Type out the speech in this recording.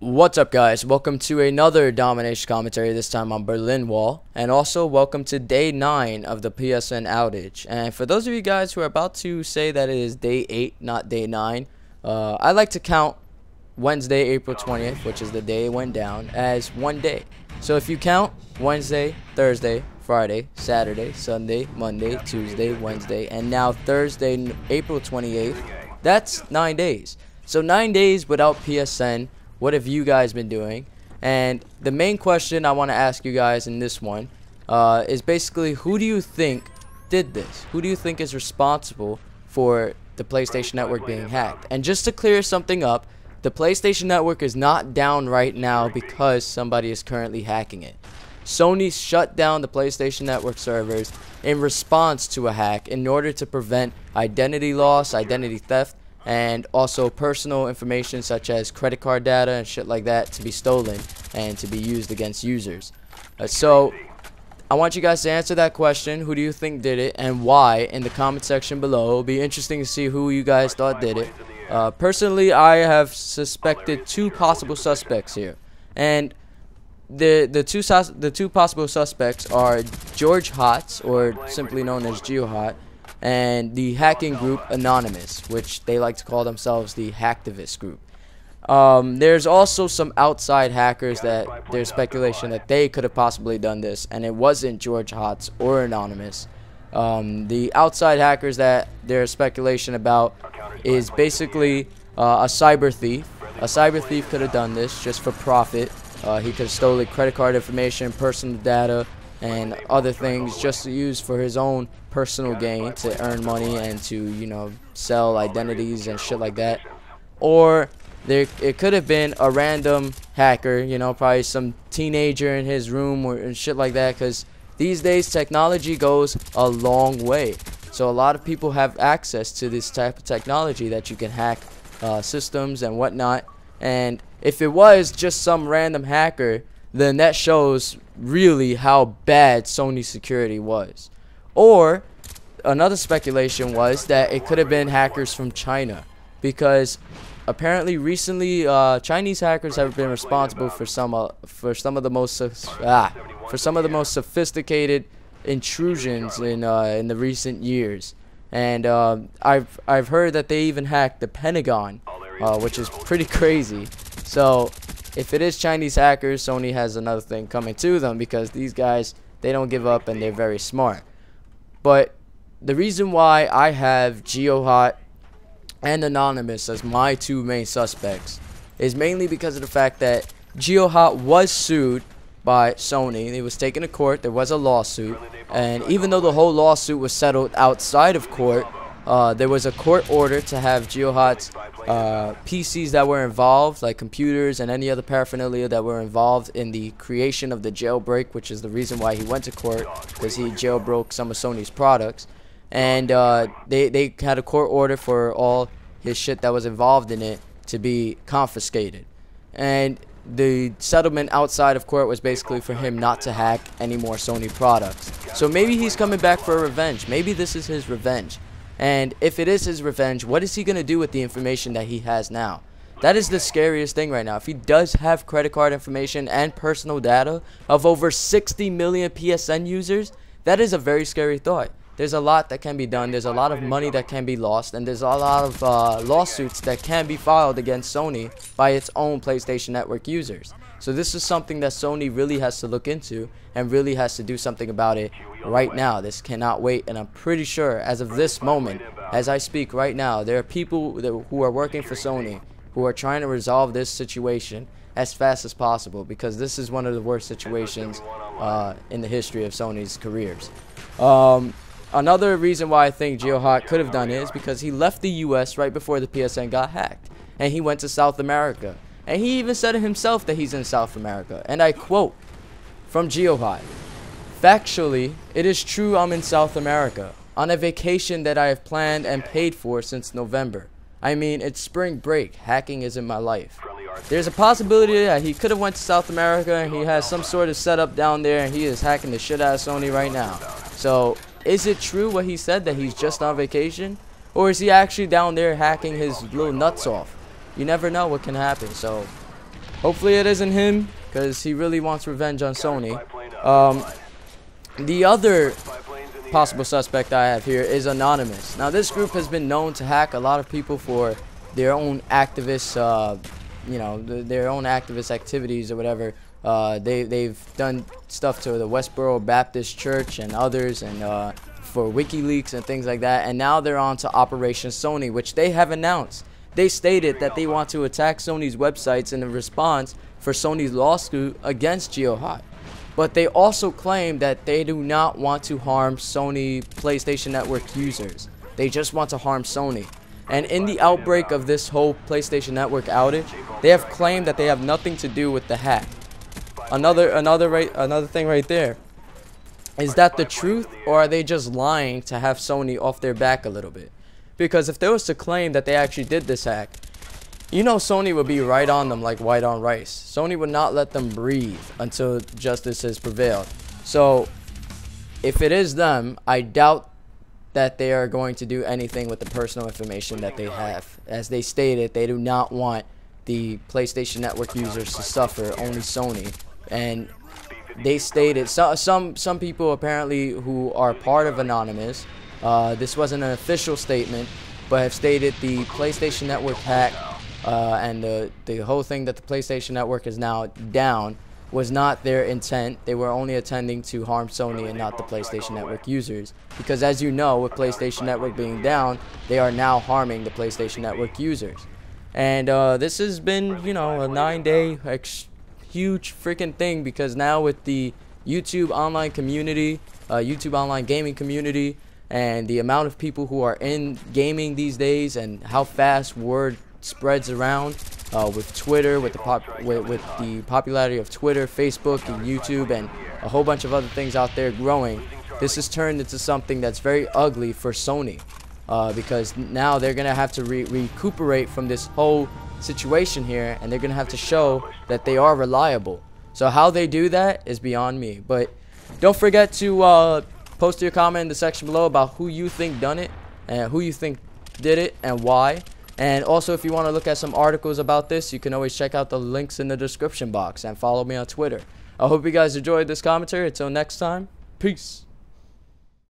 What's up, guys? Welcome to another domination commentary, this time on Berlin Wall, and also welcome to day 9 of the PSN outage. And for those of you guys who are about to say that it is day 8, not day 9, I like to count Wednesday, April 20th, which is the day it went down, as one day. So if you count Wednesday, Thursday, Friday, Saturday, Sunday, Monday, Tuesday, Wednesday, and now Thursday, April 28th, that's 9 days. So 9 days without PSN. What have you guys been doing? And the main question I want to ask you guys in this one is basically, who do you think did this? Who do you think is responsible for the PlayStation Network being hacked? And just to clear something up, the PlayStation Network is not down right now because somebody is currently hacking it. Sony shut down the PlayStation Network servers in response to a hack in order to prevent identity loss, identity theft, and also personal information such as credit card data and shit like that to be stolen and to be used against users. So I want you guys to answer that question. Who do you think did it and why in the comment section below? It'll be interesting to see who you guys thought did it. Personally, I have suspected 2 possible suspects here, and the two possible suspects are GEOHOT, or simply known as GEOHOT, and the hacking group Anonymous, which they like to call themselves the Hacktivist group. There's also some outside hackers that there's speculation that they could have possibly done this, and it wasn't GEOHOT or Anonymous. The outside hackers that there's speculation about is basically a cyber thief. A cyber thief could have done this just for profit. He could have stolen credit card information, personal data, and other things just to use for his own personal gain, to earn money and to, you know, sell identities and shit like that. Or it could have been a random hacker, you know, probably some teenager in his room and shit like that, because these days technology goes a long way. So a lot of people have access to this type of technology that you can hack systems and whatnot. And if it was just some random hacker, then that shows really how bad Sony's security was. Or another speculation was that it could have been hackers from China, because apparently recently Chinese hackers have been responsible for some of the most sophisticated intrusions in the recent years. And I've heard that they even hacked the Pentagon, which is pretty crazy. So if it is Chinese hackers, Sony has another thing coming to them, because these guys, they don't give up and they're very smart. But the reason why I have GEOHOT and Anonymous as my 2 main suspects is mainly because of the fact that GEOHOT was sued by Sony. It was taken to court. There was a lawsuit, and even though the whole lawsuit was settled outside of court, there was a court order to have GEOHOT's PCs that were involved, like computers and any other paraphernalia that were involved in the creation of the jailbreak, which is the reason why he went to court, because he jailbroke some of Sony's products. And they had a court order for all his shit that was involved in it to be confiscated. And the settlement outside of court was basically for him not to hack any more Sony products. So maybe he's coming back for revenge. Maybe this is his revenge. And if it is his revenge, what is he going to do with the information that he has now? That is the scariest thing right now. If he does have credit card information and personal data of over 60 million PSN users, that is a very scary thought. There's a lot that can be done. There's a lot of money that can be lost. And there's a lot of lawsuits that can be filed against Sony by its own PlayStation Network users. So this is something that Sony really has to look into and really has to do something about it right now. This cannot wait, and I'm pretty sure as of this moment, as I speak right now, there are people who are working for Sony who are trying to resolve this situation as fast as possible, because this is one of the worst situations in the history of Sony's careers. Another reason why I think GEOHOT could have done it is because he left the US right before the PSN got hacked, and he went to South America. And he even said it himself that he's in South America. And I quote from GEOHOT: "Factually, it is true I'm in South America, on a vacation that I have planned and paid for since November. I mean, it's spring break. Hacking isn't my life." There's a possibility that he could have went to South America and he has some sort of setup down there and he is hacking the shit out of Sony right now. So, is it true what he said, that he's just on vacation? Or is he actually down there hacking his little nuts off? You never know what can happen. So Hopefully it isn't him, because he really wants revenge on Sony. The other possible suspect I have here is Anonymous. Now, this group has been known to hack a lot of people for their own activist, their own activist activities or whatever. They've done stuff to the Westboro Baptist Church and others, and for WikiLeaks and things like that. And now they're on to Operation Sony, which they have announced. They stated that they want to attack Sony's websites in a response for Sony's lawsuit against GEOHOT. But they also claim that they do not want to harm Sony PlayStation Network users. They just want to harm Sony. And in the outbreak of this whole PlayStation Network outage, they have claimed that they have nothing to do with the hack. Another thing right there. Is that the truth, or are they just lying to have Sony off their back a little bit? Because if they was to claim that they actually did this hack, you know Sony would be right on them like white on rice. Sony would not let them breathe until justice has prevailed. So, if it is them, I doubt that they are going to do anything with the personal information that they have. As they stated, they do not want the PlayStation Network users to suffer, only Sony. And they stated, some people apparently who are part of Anonymous, this wasn't an official statement, but have stated the PlayStation Network hack and the whole thing that the PlayStation Network is now down was not their intent. They were only intending to harm Sony and not the PlayStation Network users. Because as you know, with PlayStation Network being down, they are now harming the PlayStation Network users. And this has been, you know, a 9-day huge freaking thing, because now with the YouTube online community, YouTube online gaming community, and the amount of people who are in gaming these days, and how fast word spreads around with Twitter, with the popularity of Twitter, Facebook, and YouTube, and a whole bunch of other things out there growing, this has turned into something that's very ugly for Sony, because now they're gonna have to recuperate from this whole situation here, and they're gonna have to show that they are reliable. So how they do that is beyond me. But don't forget to post your comment in the section below about who you think done it and who you think did it and why. And also, if you want to look at some articles about this, you can always check out the links in the description box and follow me on Twitter. I hope you guys enjoyed this commentary. Until next time, peace.